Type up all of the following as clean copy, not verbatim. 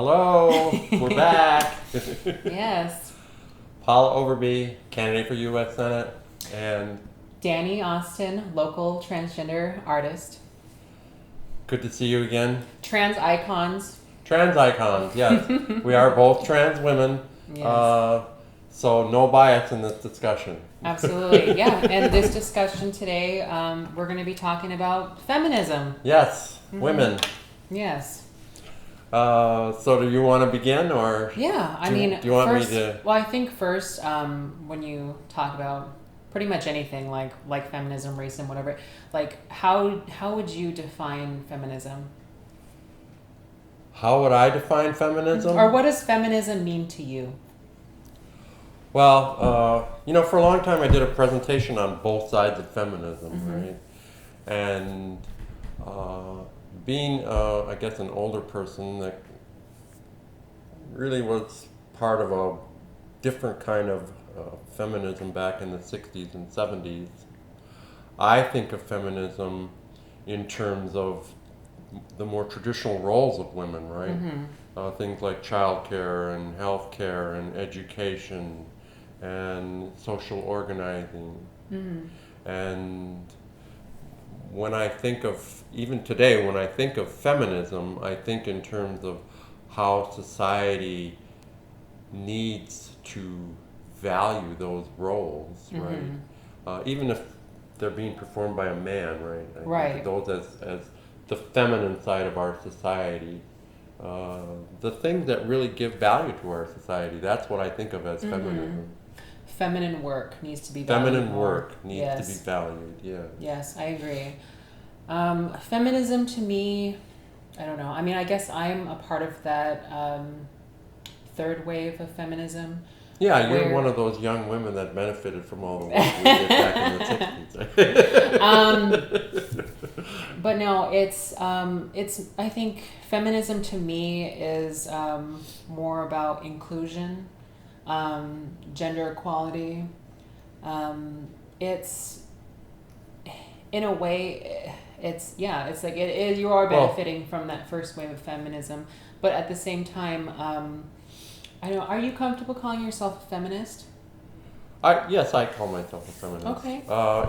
Hello, we're back. Yes. Paula Overby, candidate for U.S. Senate, and Dani Austin, local transgender artist. good to see you again. Trans icons. Trans icons, yes. We are both trans women, Yes. so no bias in this discussion. Absolutely, yeah. And this discussion today, we're going to be talking about feminism. Yes, women. Yes. So do you want to begin, or Yeah, I do you- mean, do you want first, me to? well, I think first, when you talk about pretty much anything like feminism, racism, whatever, like how would you define feminism? How would I define feminism? Or what does feminism mean to you? Well, for a long time I did a presentation on both sides of feminism, right? And being, I guess, an older person that really was part of a different kind of feminism back in the 60s and 70s, I think of feminism in terms of the more traditional roles of women, right? Things like childcare and healthcare and education and social organizing. And when I think of, even today, when I think of feminism, I think in terms of how society needs to value those roles, right? Even if they're being performed by a man, right? I Right. think of those as the feminine side of our society. The things that really give value to our society, that's what I think of as feminism. Feminine work needs to be valued Feminine more. work needs to be valued, yeah. Yes, I agree. Feminism to me, I don't know. I mean, I guess I'm a part of that third wave of feminism. Yeah, you're Where- one of those young women that benefited from all the work we did back in the 60s. But no, it's I think feminism to me is more about inclusion, gender equality. It's in a way, it's like you are benefiting from that first wave of feminism, but at the same time, I don't know. Are you comfortable calling yourself a feminist? Yes, I call myself a feminist. Okay.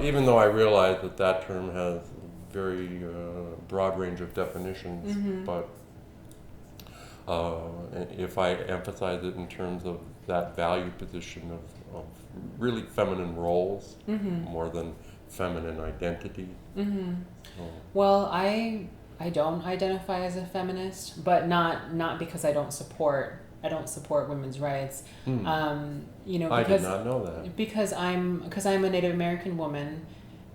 Even though I realize that term has a very broad range of definitions, but if I emphasize it in terms of that value position of really feminine roles more than feminine identity. Well, I don't identify as a feminist, but not because I don't support women's rights. Because I did not know that. Because I'm a Native American woman,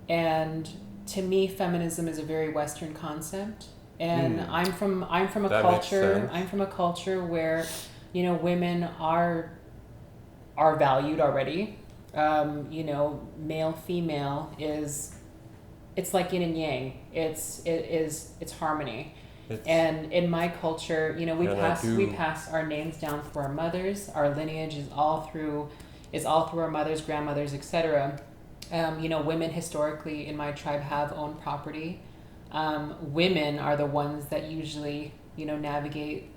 and to me, feminism is a very Western concept. And I'm from a That makes culture. sense. I'm from a culture where, women are valued already. Male, female it's like yin and yang. It's harmony. And in my culture, we pass our names down through our mothers. Our lineage is all through our mothers, grandmothers, etc. Women historically in my tribe have owned property. Women are the ones that usually, navigate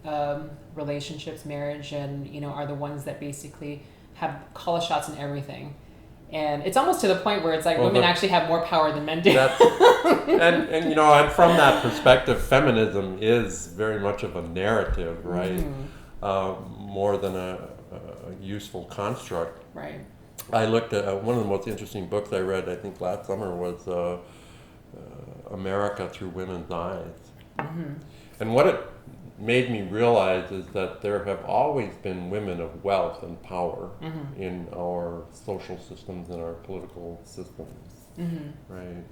relationships, marriage, and are the ones that basically call the shots in everything. And it's almost to the point where it's like women actually have more power than men do. And from that perspective, feminism is very much of a narrative, right? More than a useful construct. Right. I looked at one of the most interesting books I read, I think last summer, was America Through Women's Eyes. And what it made me realize is that there have always been women of wealth and power in our social systems and our political systems, right?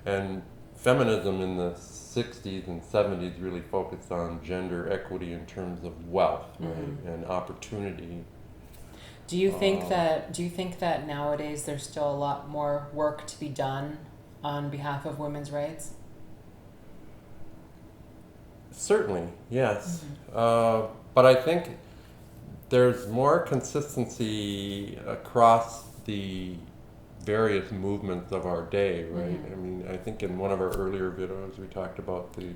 And feminism in the 60s and 70s really focused on gender equity in terms of wealth, right, and opportunity. Do you think that nowadays there's still a lot more work to be done on behalf of women's rights? Certainly, yes. But I think there's more consistency across the various movements of our day, right? I mean, I think in one of our earlier videos we talked about the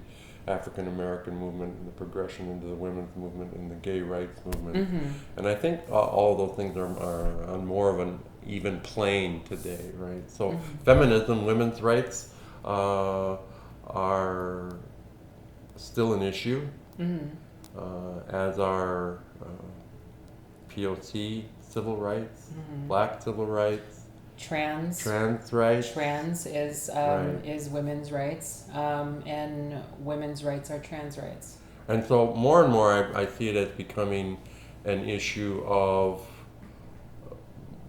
African American movement and the progression into the women's movement and the gay rights movement. And I think all those things are on more of an even plane today, right? So feminism, women's rights are still an issue, as are POC civil rights, black civil rights, Trans rights. Trans is Right. is women's rights, and women's rights are trans rights. And so more and more I see it as becoming an issue of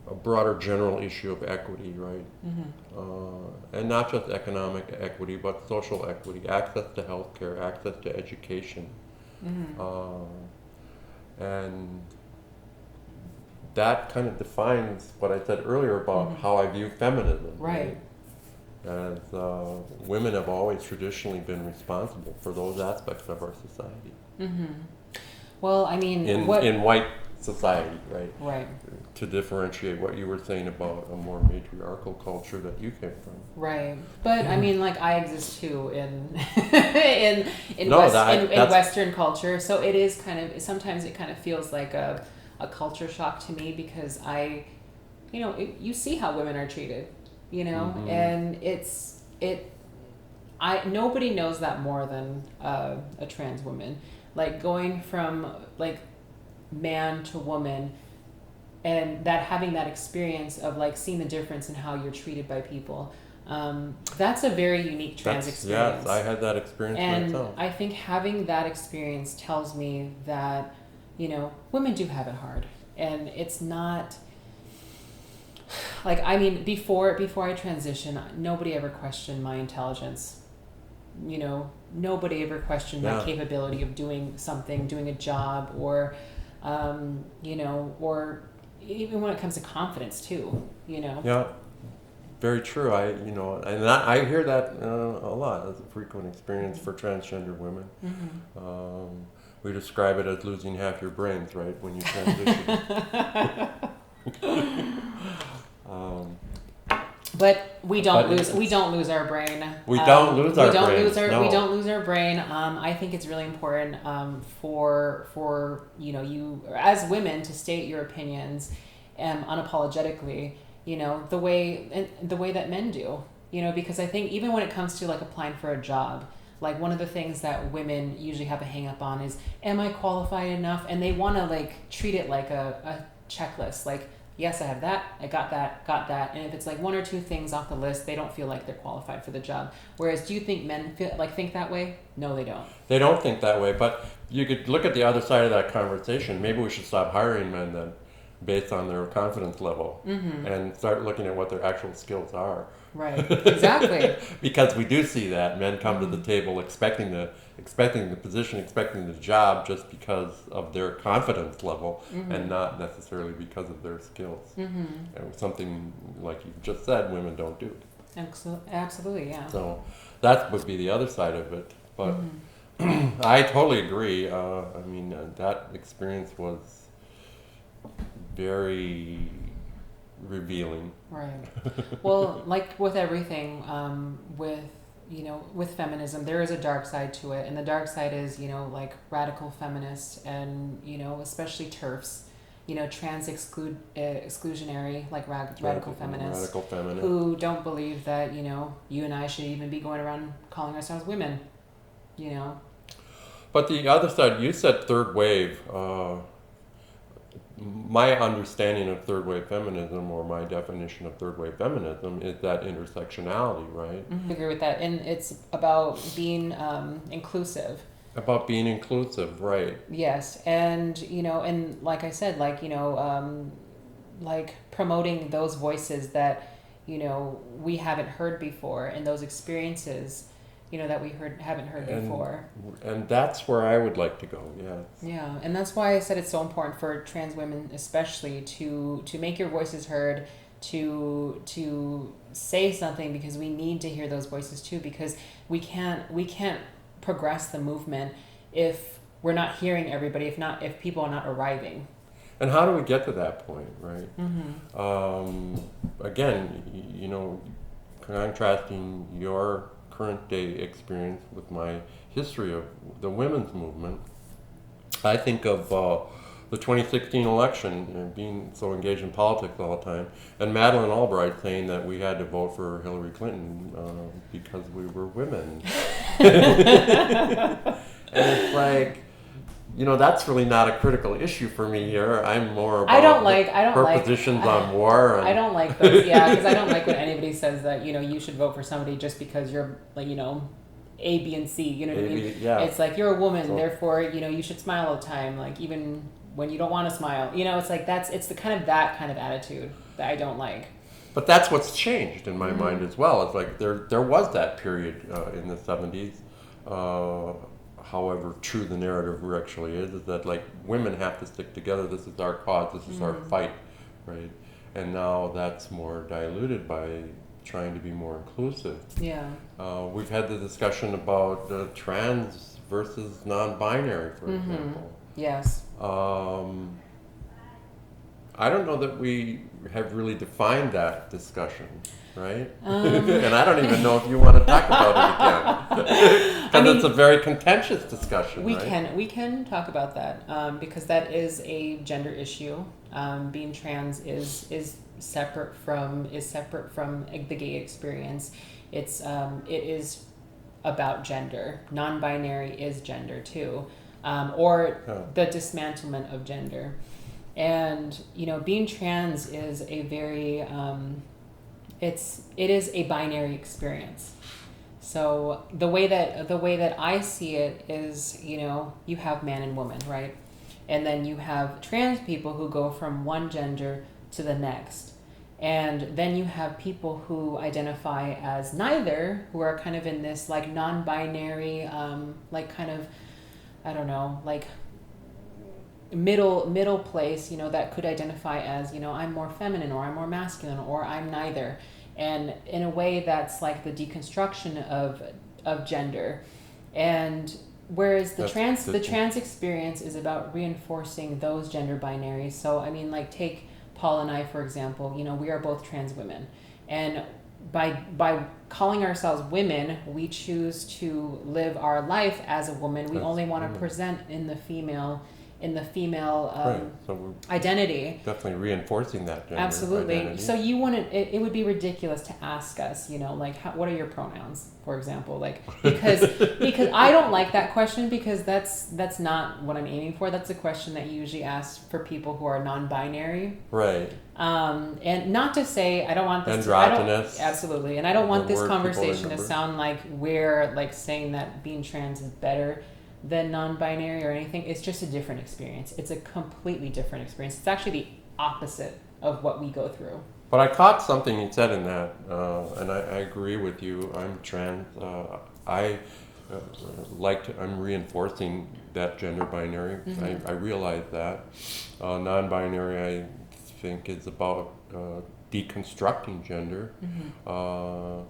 a broader general issue of equity, right? And not just economic equity, but social equity, access to healthcare, access to education. And that kind of defines what I said earlier about how I view feminism. Right. As women have always traditionally been responsible for those aspects of our society. Well, I mean, In white society, right? Right. To differentiate what you were saying about a more matriarchal culture that you came from. Right, but I mean, like I exist too in Western culture, so it is kind of sometimes it kind of feels like a culture shock to me because you see how women are treated, and nobody knows that more than a trans woman, like going from like man to woman. And that having that experience of like seeing the difference in how you're treated by people, that's a very unique trans experience. Yes, I had that experience myself. And I think having that experience tells me that, women do have it hard. And it's not, like, I mean, before I transitioned, nobody ever questioned my intelligence. Nobody ever questioned my capability of doing something, doing a job, or, or even when it comes to confidence too, Yeah, very true. I hear that a lot as a frequent experience for transgender women. We describe it as losing half your brains, right, when you transition. But we don't lose our brain. We don't lose our brain. We don't lose our brain. I think it's really important for you as women to state your opinions unapologetically. The way that men do. Because I think even when it comes to like applying for a job, like one of the things that women usually have a hang up on is, am I qualified enough? And they want to like treat it like a checklist, like, yes, I have that, I got that. And if it's like one or two things off the list, they don't feel like they're qualified for the job. Whereas, do you think men think that way? No, they don't. They don't think that way, but you could look at the other side of that conversation. Maybe we should stop hiring men then, based on their confidence level, and start looking at what their actual skills are. Right, exactly. Because we do see that men come to the table expecting the position, expecting the job just because of their confidence level, and not necessarily because of their skills. And something like you just said, women don't do. Absolutely, yeah. So that would be the other side of it. But I totally agree. That experience was very revealing. Right. Well, like with everything, with feminism, there is a dark side to it, and the dark side is, like radical feminists and, especially TERFs, trans exclusionary, like radical feminists, who don't believe that, you and I should even be going around calling ourselves women, But the other side, you said third wave. My understanding of third wave feminism, or my definition of third wave feminism, is that intersectionality, right? I agree with that, and it's about being inclusive. About being inclusive, right? Yes, and and like I said, like like promoting those voices that we haven't heard before, and those experiences that we haven't heard before. And that's where I would like to go, yeah. Yeah, and that's why I said it's so important for trans women especially to make your voices heard, to say something, because we need to hear those voices too, because we can't progress the movement if we're not hearing everybody, if people are not arriving. And how do we get to that point, right? Mm-hmm. Again, you know, contrasting your current day experience with my history of the women's movement, I think of the 2016 election, and being so engaged in politics all the time, and Madeleine Albright saying that we had to vote for Hillary Clinton because we were women. And it's like, you know, that's really not a critical issue for me here. I'm more about her positions on war. And I don't like those, yeah, because I don't like when anybody says that, you know, you should vote for somebody just because you're, like, you know, A, B, and C, you know what I mean? Yeah. It's like, you're a woman, So- therefore, you know, you should smile all the time, like, even when you don't want to smile. You know, it's like, it's the kind of that kind of attitude that I don't like. But that's what's changed in my mind as well. It's like there was that period in the 70s. However true the narrative actually is that like women have to stick together. This is our cause. This is our fight, right? And now that's more diluted by trying to be more inclusive. Yeah. We've had the discussion about trans versus non-binary, for example. Yes. I don't know that we have really defined that discussion, right? And I don't even know if you want to talk about it again, because it's a very contentious discussion. We right? can talk about that because that is a gender issue. Being trans is separate from the gay experience. It is about gender. Non-binary is gender too, or the dismantlement of gender. And you know, being trans is a very it is a binary experience. So the way that I see it is, you know, you have man and woman, right? And then you have trans people who go from one gender to the next. And then you have people who identify as neither, who are kind of in this like non-binary, like kind of, I don't know, like middle place, you know, that could identify as, you know, I'm more feminine or I'm more masculine or I'm neither. And in a way that's like the deconstruction of gender. And whereas the trans experience is about reinforcing those gender binaries. So I mean, like, take Paul and I, for example, you know, we are both trans women. And by calling ourselves women, we choose to live our life as a woman. We only want to present in the female Right. So we're identity. definitely reinforcing that gender Absolutely. identity. So you wouldn't. It would be ridiculous to ask us, you know, like, what are your pronouns, for example, like, because I don't like that question, because that's not what I'm aiming for. That's a question that you usually ask for people who are non-binary. Right. And not to say I don't want this androgynous. Absolutely, and I don't want this word conversation to people sound like we're like saying that being trans is better than non-binary or anything. It's just a different experience. It's a completely different experience. It's actually the opposite of what we go through. But I caught something you said in that, and I agree with you. I'm trans. I'm reinforcing that gender binary. Mm-hmm. I realize that. Non-binary, I think, is about deconstructing gender. Mm-hmm.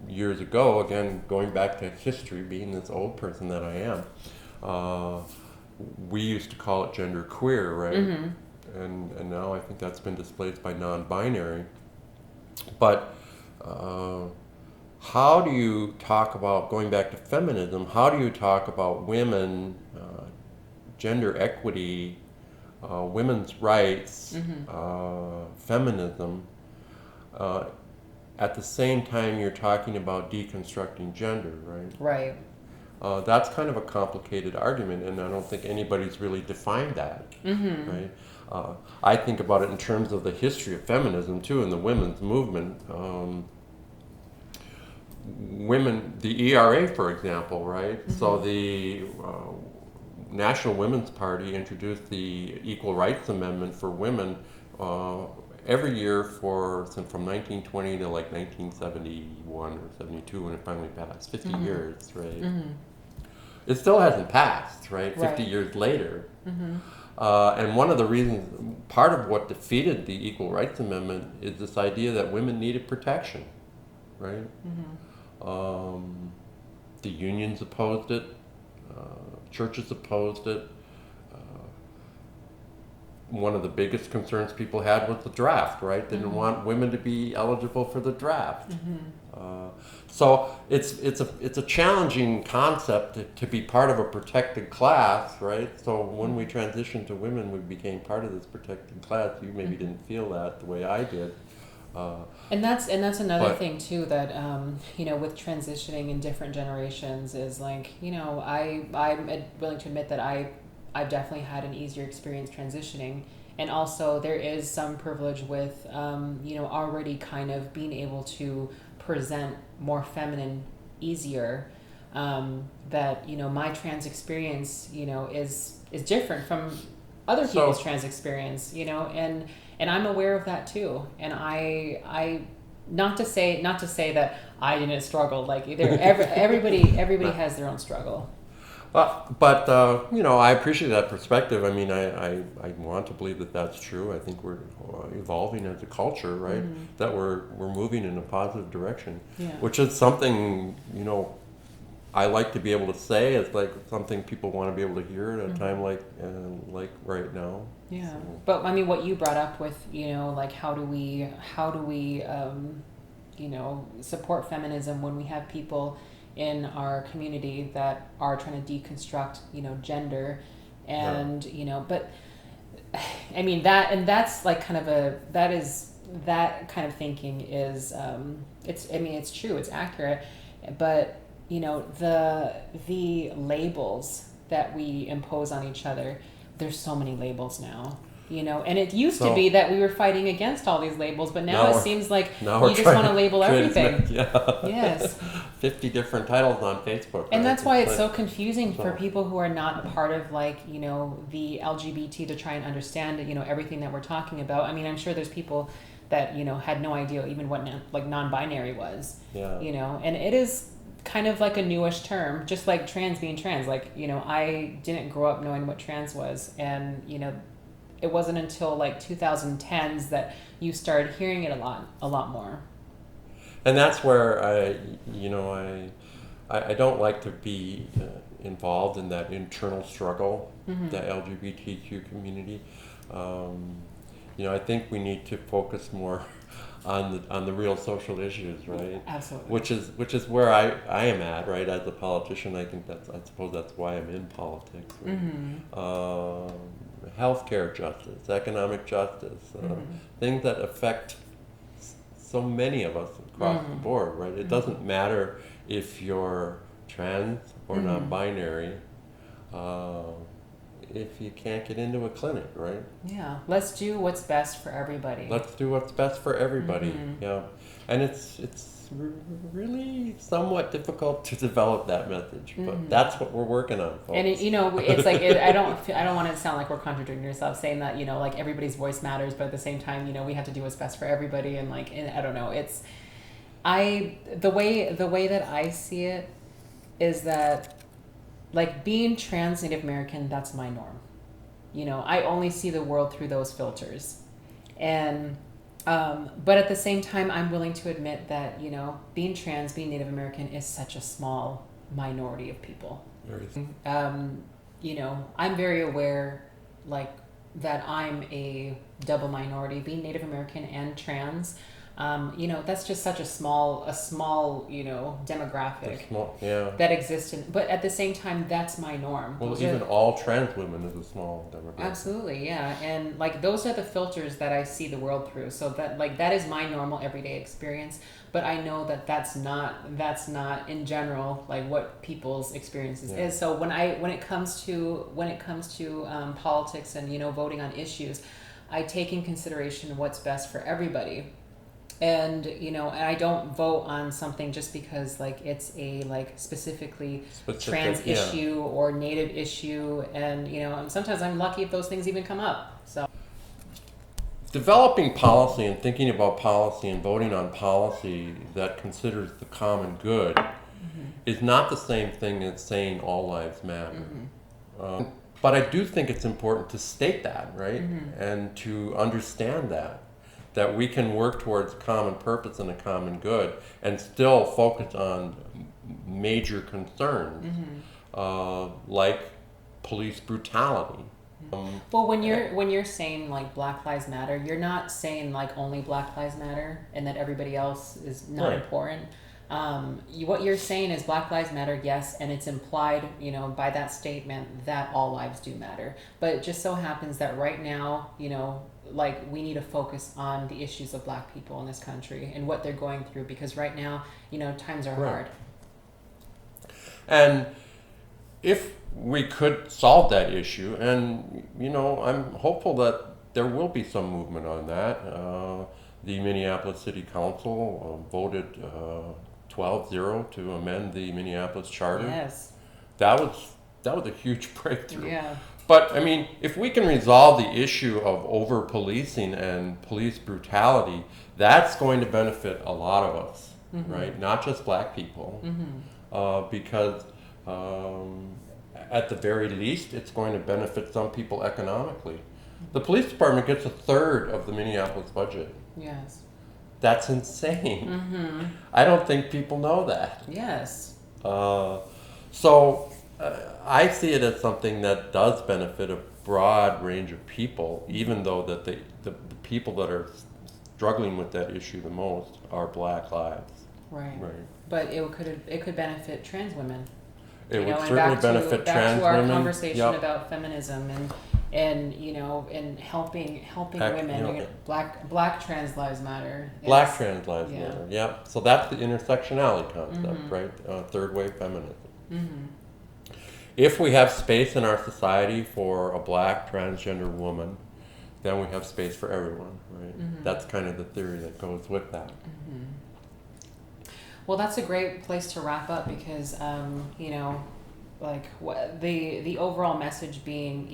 Years ago, again, going back to history, being this old person that I am, we used to call it gender queer, right? Mm-hmm. And now I think that's been displaced by non-binary. But how do you talk about, going back to feminism, how do you talk about women, gender equity, women's rights, feminism, at the same time you're talking about deconstructing gender, right? Right. That's kind of a complicated argument, and I don't think anybody's really defined that, right? I think about it in terms of the history of feminism too, and the women's movement. Women, the ERA, for example, right? So the National Women's Party introduced the Equal Rights Amendment for women every year from 1920 to like 1971 or 72 when it finally passed, 50 years, right? It still hasn't passed, right? 50 years later. And one of the reasons, part of what defeated the Equal Rights Amendment is this idea that women needed protection, right? The unions opposed it, churches opposed it, one of the biggest concerns people had was the draft, right? They didn't want women to be eligible for the draft. So it's a challenging concept to be part of a protected class, right? So when we transitioned to women, we became part of this protected class. You maybe didn't feel that the way I did. And that's another but- thing too, that you know, with transitioning in different generations is like, you know, I'm willing to admit that I've definitely had an easier experience transitioning, and also there is some privilege with you know, already kind of being able to present more feminine easier. That, you know, my trans experience, you know, is different from other people's trans experience, you know, and I'm aware of that too. And I not to say that I didn't struggle. Like everybody has their own struggle. But you know, I appreciate that perspective. I mean, I want to believe that that's true. I think we're evolving as a culture, right? That we're moving in a positive direction, which is something, you know, I like to be able to say. It's like something people want to be able to hear at a time like right now. Yeah, So. but I mean, what you brought up with, you know, like how do we you know, support feminism when we have people in our community that are trying to deconstruct, you know, gender, and you know, but I mean that's like kind of that kind of thinking is it's true, it's accurate, but you know, the labels that we impose on each other, there's so many labels now. You know, and it used to be that we were fighting against all these labels, but now it seems like you just want to label everything. Yes. 50 different titles on Facebook. And that's why it's so confusing for people who are not a part of, like, you know, the LGBT to try and understand, you know, everything that we're talking about. I mean, I'm sure there's people that, you know, had no idea even what like non-binary was. Yeah. You know, and it is kind of like a newish term, just like trans being trans. Like, you know, I didn't grow up knowing what trans was, and, you know, it wasn't until like 2010s that you started hearing it a lot more. And that's where I don't like to be involved in that internal struggle, the LGBTQ community. You know, I think we need to focus more on the real social issues, right? Absolutely. Which is where I am at, right? As a politician, I suppose that's why I'm in politics. Right? Healthcare justice, economic justice, things that affect so many of us across the board, right? It doesn't matter if you're trans or non-binary, if you can't get into a clinic, right? Yeah, let's do what's best for everybody. Let's do what's best for everybody. Yeah, and it's really somewhat difficult to develop that message, but that's what we're working on, folks. And you know, it's like I don't want to sound like we're contradicting ourselves, saying that, you know, like everybody's voice matters, but at the same time, you know, we have to do what's best for everybody, and like, and I don't know, it's the way that I see it is that, like, being trans Native American, that's my norm. You know, I only see the world through those filters. And, but at the same time, I'm willing to admit that, you know, being trans, being Native American is such a small minority of people. You know, I'm very aware, like, that I'm a double minority, being Native American and trans. You know, that's just such a small, you know, demographic that exists but at the same time, that's my norm. Well, even all trans women is a small demographic. Absolutely, yeah. And like, those are the filters that I see the world through. So that, like, that is my normal everyday experience. But I know that that's not in general, like, what people's experiences is. So when it comes to politics and, you know, voting on issues, I take in consideration what's best for everybody. And, you know, and I don't vote on something just because, like, it's a, like, specific trans issue or Native issue. And, you know, sometimes I'm lucky if those things even come up. So developing policy and thinking about policy and voting on policy that considers the common good is not the same thing as saying all lives matter. But I do think it's important to state that, right? And to understand that we can work towards common purpose and a common good and still focus on major concerns like police brutality, Well, when you're saying like Black Lives Matter, you're not saying like only Black Lives Matter and that everybody else is not Right. important. What you're saying is Black Lives Matter, yes, and it's implied, by that statement that all lives do matter. But it just so happens that right now, like we need to focus on the issues of Black people in this country and what they're going through, because right now, times are Right. hard. And if we could solve that issue, and I'm hopeful that there will be some movement on that. The Minneapolis City Council voted 12-0 to amend the Minneapolis Charter. Yes. That was a huge breakthrough. Yeah. But I mean, if we can resolve the issue of over policing and police brutality, that's going to benefit a lot of us, right? Not just Black people, because at the very least, it's going to benefit some people economically. The police department gets a third of the Minneapolis budget. Yes. That's insane. I don't think people know that. Yes. So I see it as something that does benefit a broad range of people, even though that the people that are struggling with that issue the most are Black lives. Right. Right. But it could benefit trans women. It would and certainly benefit back trans to our women. conversation Yep. about feminism and helping Heck, women. Black trans lives matter. Black It's- trans lives yeah. matter. Yep. So that's the intersectionality concept, right? Third wave feminism. If we have space in our society for a Black transgender woman, then we have space for everyone, right? That's kind of the theory that goes with that. Well, that's a great place to wrap up because like the overall message being,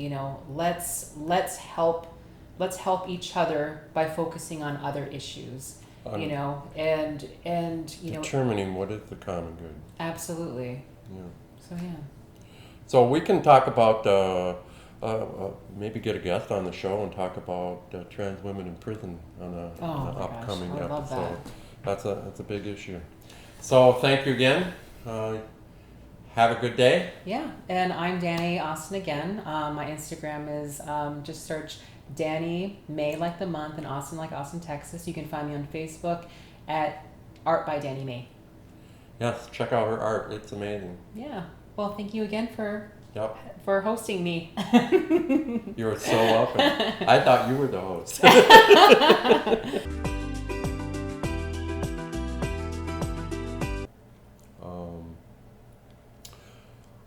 let's help each other by focusing on other issues, and Determining what is the common good. absolutely. Yeah. So yeah. So we can talk about maybe get a guest on the show and talk about trans women in prison on an Oh my gosh, upcoming I would love episode. That's a big issue. So thank you again. Have a good day. Yeah, and I'm Dani Austin again. My Instagram is just search Dani May like the month and Austin like Austin, Texas. You can find me on Facebook at Art by Dani May. Yes, check out her art. It's amazing. Yeah. Well, thank you again for hosting me. You're so welcome. I thought you were the host.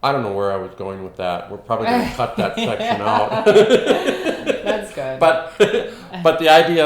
I don't know where I was going with that. We're probably going to cut that section out. That's good. But the idea